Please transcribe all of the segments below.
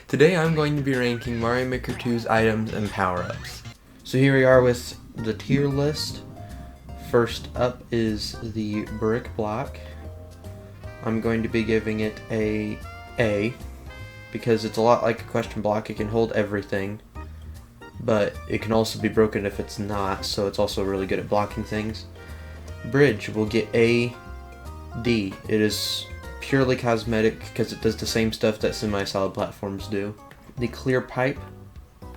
Today I'm going to be ranking Mario Maker 2's items and power-ups. So here we are with the tier list. First up is the brick block. I'm going to be giving it a A because it's a lot like a question block. It can hold everything, but it can also be broken if it's not, so it's also really good at blocking things. Bridge will get a D. It is purely cosmetic because it does the same stuff that semi-solid platforms do. The clear pipe,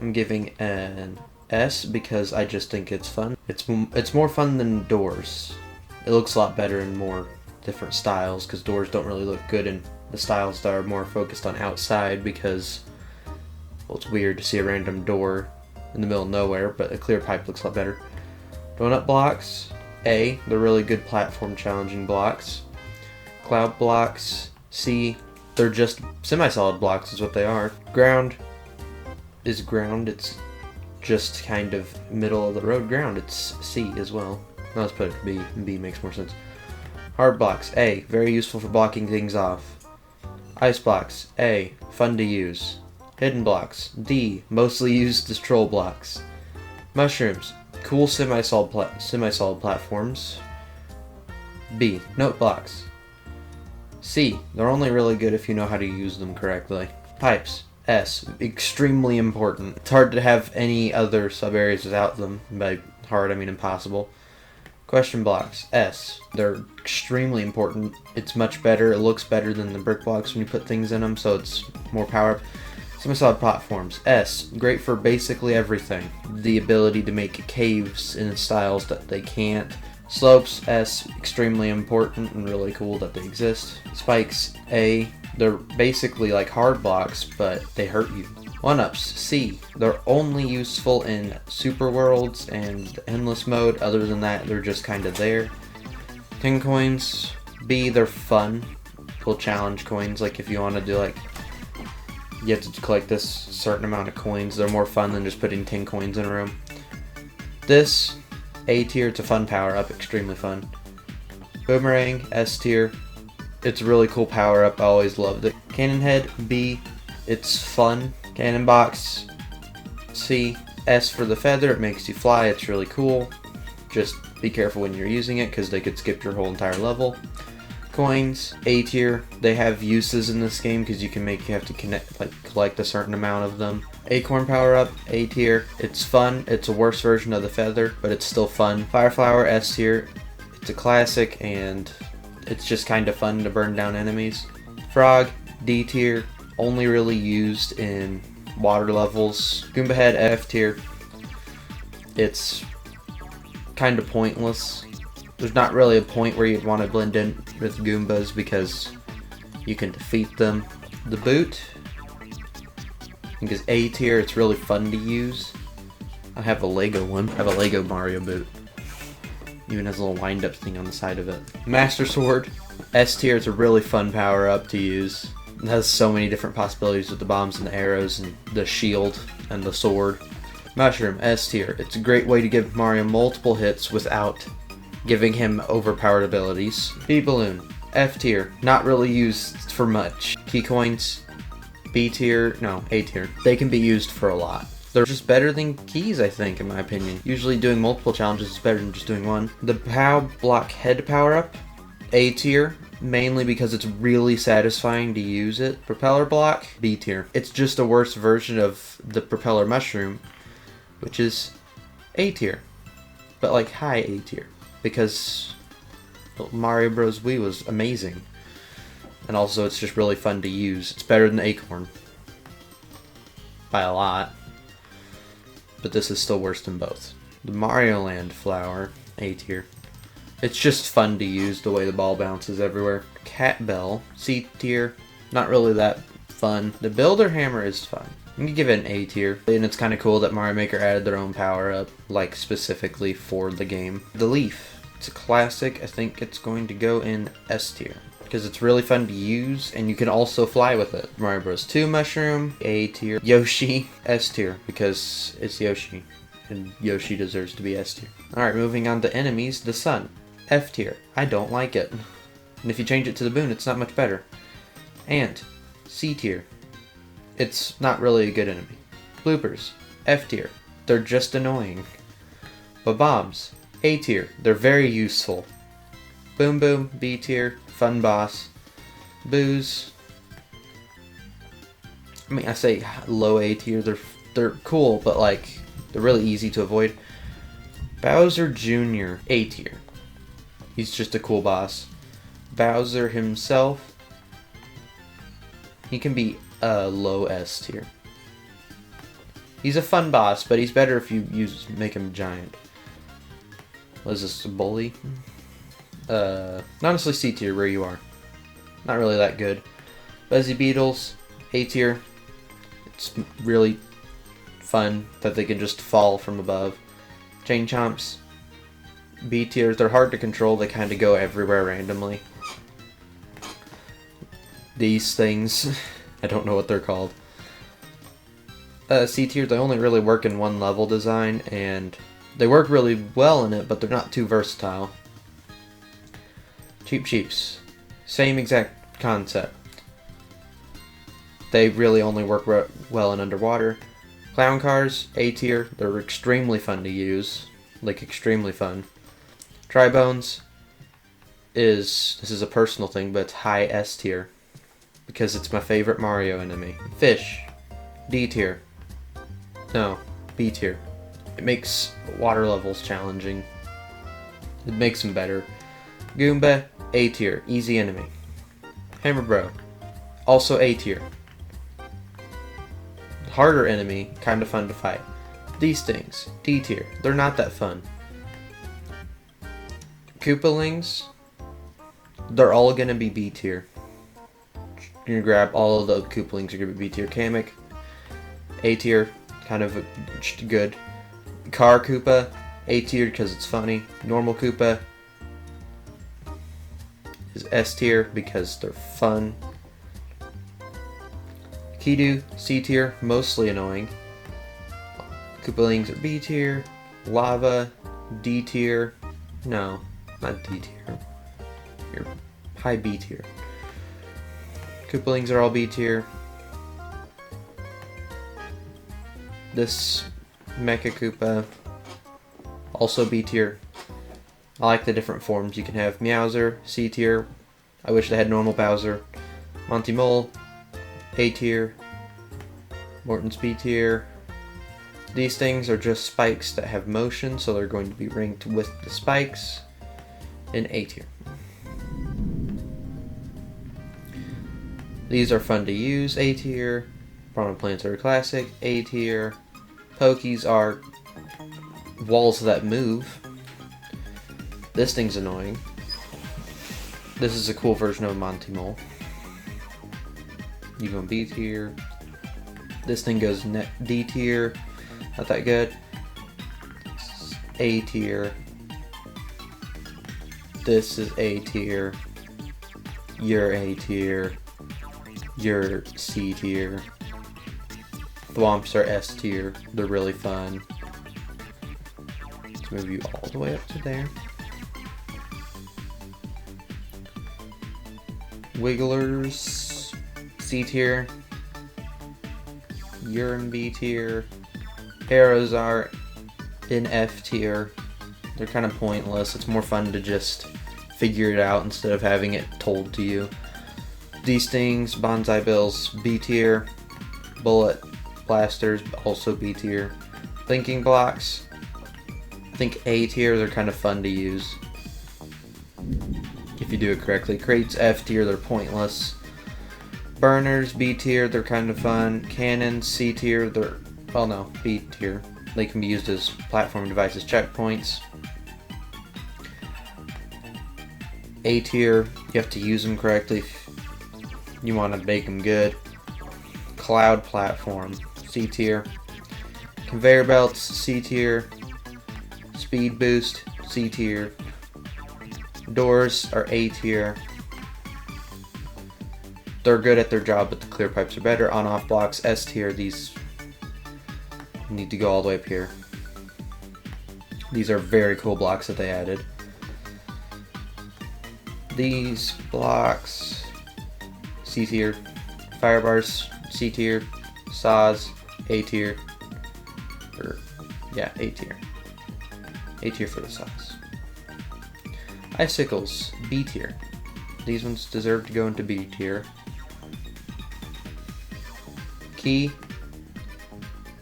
I'm giving an S because I just think it's fun. It's more fun than doors. It looks a lot better in more different styles because doors don't really look good in the styles that are more focused on outside because, well, it's weird to see a random door in the middle of nowhere, but a clear pipe looks a lot better. Donut blocks, A. They're really good platform challenging blocks. Cloud blocks, C. They're just semi-solid blocks is what they are. Ground is ground. It's just kind of middle of the road ground. It's C as well. Now let's put it B. B makes more sense. Hard blocks, A. Very useful for blocking things off. Ice blocks, A. Fun to use. Hidden blocks, D. Mostly used as troll blocks. Mushrooms, cool semi-solid platforms. B. Note blocks. C. They're only really good if you know how to use them correctly. Pipes, S. Extremely important. It's hard to have any other sub-areas without them. By hard, I mean impossible. Question blocks, S. They're extremely important. It's much better. It looks better than the brick blocks when you put things in them, so it's more power up. Semi-solid platforms, S. Great for basically everything. The ability to make caves in styles that they can't. Slopes, S. Extremely important and really cool that they exist. Spikes, A. They're basically like hard blocks, but they hurt you. 1-ups, C. They're only useful in super worlds and endless mode. Other than that, they're just kind of there. 10 coins, B. They're fun. Cool challenge coins, like if you want to do like, you have to collect this certain amount of coins. They're more fun than just putting 10 coins in a room. This, A tier, it's a fun power up, extremely fun. Boomerang, S tier. It's a really cool power up, I always loved it. Cannon head, B. It's fun. Cannon box, C. S for the feather, it makes you fly, it's really cool. Just be careful when you're using it because they could skip your whole entire level. Coins, A tier. They have uses in this game because you have to collect a certain amount of them. Acorn power up, A tier. It's fun. It's a worse version of the feather, but it's still fun. Fire flower, S tier. It's a classic and it's just kind of fun to burn down enemies. Frog, D tier. Only really used in water levels. Goomba head, F tier. It's kind of pointless. There's not really a point where you'd want to blend in with Goombas because you can defeat them. The boot, I think is A tier. It's really fun to use. I have a Lego one. I have a Lego Mario boot. Even has a little wind-up thing on the side of it. Master sword, S tier. It's a really fun power-up to use. It has so many different possibilities with the bombs and the arrows and the shield and the sword. Mushroom, S tier. It's a great way to give Mario multiple hits without giving him overpowered abilities. B-balloon, F tier. Not really used for much. Key coins, B tier. No, A tier. They can be used for a lot. They're just better than keys, I think, in my opinion. Usually doing multiple challenges is better than just doing one. The POW block head power-up, A tier. Mainly because it's really satisfying to use it. Propeller block, B tier. It's just a worse version of the propeller mushroom, which is A tier. But like high A tier. Because Mario Bros. Wii was amazing. And also it's just really fun to use. It's better than Acorn. By a lot. But this is still worse than both. The Mario Land flower, A tier. It's just fun to use the way the ball bounces everywhere. Cat Bell, C tier. Not really that fun. The Builder Hammer is fun. I'm gonna give it an A tier. And it's kind of cool that Mario Maker added their own power up, like specifically for the game. The Leaf, it's a classic. I think it's going to go in S tier. Because it's really fun to use and you can also fly with it. Mario Bros. 2 mushroom, A tier. Yoshi, S tier. Because it's Yoshi. And Yoshi deserves to be S tier. Alright, moving on to enemies. The Sun. F tier. I don't like it. And if you change it to the Boon, it's not much better. Ant. C tier. it's not really a good enemy. Bloopers, F tier. They're just annoying. Bob-ombs, A tier. They're very useful. Boom Boom, B tier. Fun boss. Boos. I mean, I say low A tier. They're cool, but like they're really easy to avoid. Bowser Jr. A tier. He's just a cool boss. Bowser himself, he can be a low S tier. He's a fun boss, but he's better if you make him giant. What is this, a bully? Honestly, C tier where you are. Not really that good. Buzzy Beetles, A tier. It's really fun that they can just fall from above. Chain Chomps, B tier. They're hard to control. They kind of go everywhere randomly. These things, I don't know what they're called. C tier, they only really work in one level design, and they work really well in it, but they're not too versatile. Cheep Cheeps, same exact concept. They really only work well in underwater. Clown Cars, A tier, they're extremely fun to use, like extremely fun. Tribones this is a personal thing, but it's high S tier, because it's my favorite Mario enemy. Fish, D tier. No, B tier. It makes water levels challenging. It makes them better. Goomba, A tier, easy enemy. Hammer Bro, also A tier. Harder enemy, kind of fun to fight. These things, D tier, they're not that fun. Koopalings, they're all gonna be B tier. You're gonna grab all of the Koopalings, you're gonna be B tier. Kamek, A tier, kind of good. Car Koopa, A tier because it's funny. Normal Koopa is S tier because they're fun. Kidu, C tier, mostly annoying. Koopalings are B tier. Lava, D tier. No, not D tier. You're high B tier. Koopalings are all B tier. This Mecha Koopa, also B tier. I like the different forms you can have. Meowser, C tier. I wish they had normal Bowser. Monty Mole, A tier. Morton's B tier. These things are just spikes that have motion, so they're going to be ranked with the spikes in A tier. These are fun to use, A tier. Piranha Plants are a classic, A tier. Pokies are walls that move. This thing's annoying. This is a cool version of Monty Mole. You go B tier. This thing goes D tier. Not that good. A tier. This is A tier. You're A tier. You're C tier. Thwomps are S tier. They're really fun. Let's move you all the way up to there. Wigglers, C tier. You're in B tier. Arrows are in F tier. They're kind of pointless. It's more fun to just figure it out instead of having it told to you. These things, Bonsai Bills, B tier. Bullet Blasters, also B tier. Thinking Blocks, I think A tier. They're kind of fun to use if you do it correctly. Crates, F tier. They're pointless. Burners, B tier. They're kind of fun. Cannons, C tier. They're, well, no, B tier. They can be used as platform devices, checkpoints. A tier. You have to use them correctly if you want to make them good. Cloud Platform, C tier. Conveyor Belts, C tier. Speed Boost, C tier. Doors are A tier. They're good at their job, but the clear pipes are better. On-off blocks, S tier. These need to go all the way up here. These are very cool blocks that they added. These blocks, C tier. Fire bars, C tier. Saws, A tier. Or, yeah, A tier. A tier for the saws. Icicles, B tier. These ones deserve to go into B tier. Key.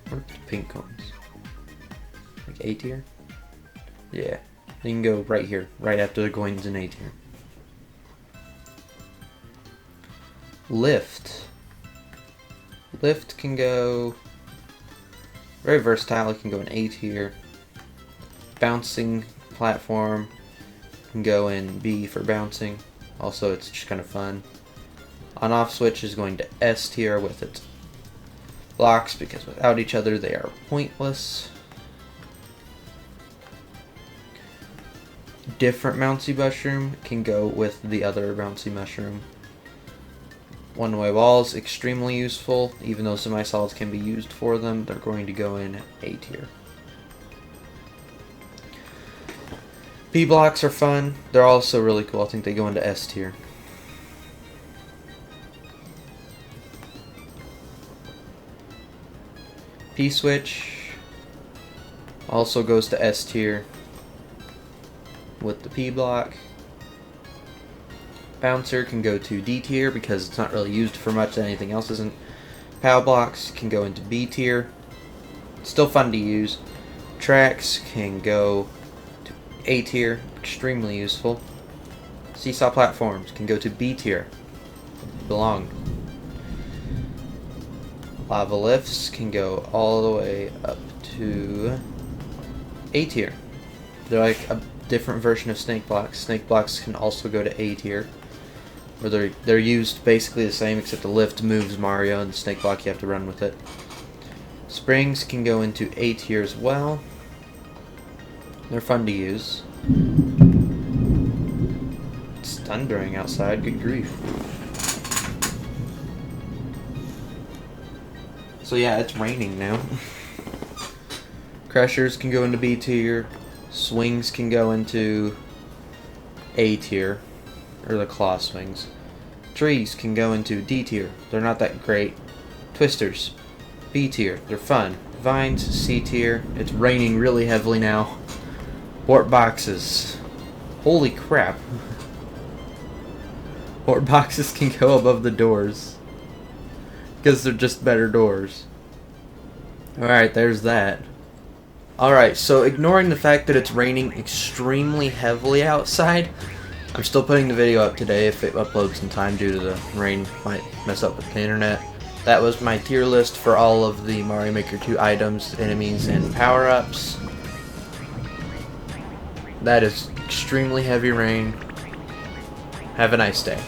Where's the pink ones? Like A tier? Yeah. You can go right here, right after the coins in A tier. Lift. Lift can go very versatile. It can go in A tier. Bouncing platform can go in B for bouncing. Also, it's just kind of fun. On-off switch is going to S tier with its blocks because without each other they are pointless. Different bouncy mushroom can go with the other bouncy mushroom. One-way walls, extremely useful. Even though semi-solids can be used for them, they're going to go in A tier. P-blocks are fun. They're also really cool. I think they go into S tier. P-switch also goes to S tier with the P-block. Bouncer can go to D tier because it's not really used for much. Anything else isn't. POW blocks can go into B tier. Still fun to use. Tracks can go to A tier. Extremely useful. Seesaw platforms can go to B tier. Belong. Lava lifts can go all the way up to A tier. They're like a different version of snake blocks. Snake blocks can also go to A tier. Where they're used basically the same, except the lift moves Mario and the snake block you have to run with it. Springs can go into A tier as well. They're fun to use. It's thundering outside, good grief. So yeah, it's raining now. Crushers can go into B tier. Swings can go into A tier. Or the claw swings. Trees can go into D tier. They're not that great. Twisters, B tier. They're fun. Vines, C tier. It's raining really heavily now. Warp boxes. Holy crap. Warp boxes can go above the doors. Because they're just better doors. Alright, there's that. Alright, so ignoring the fact that it's raining extremely heavily outside, I'm still putting the video up today. If it uploads in time due to the rain, might mess up with the internet. That was my tier list for all of the Mario Maker 2 items, enemies, and power-ups. That is extremely heavy rain. Have a nice day.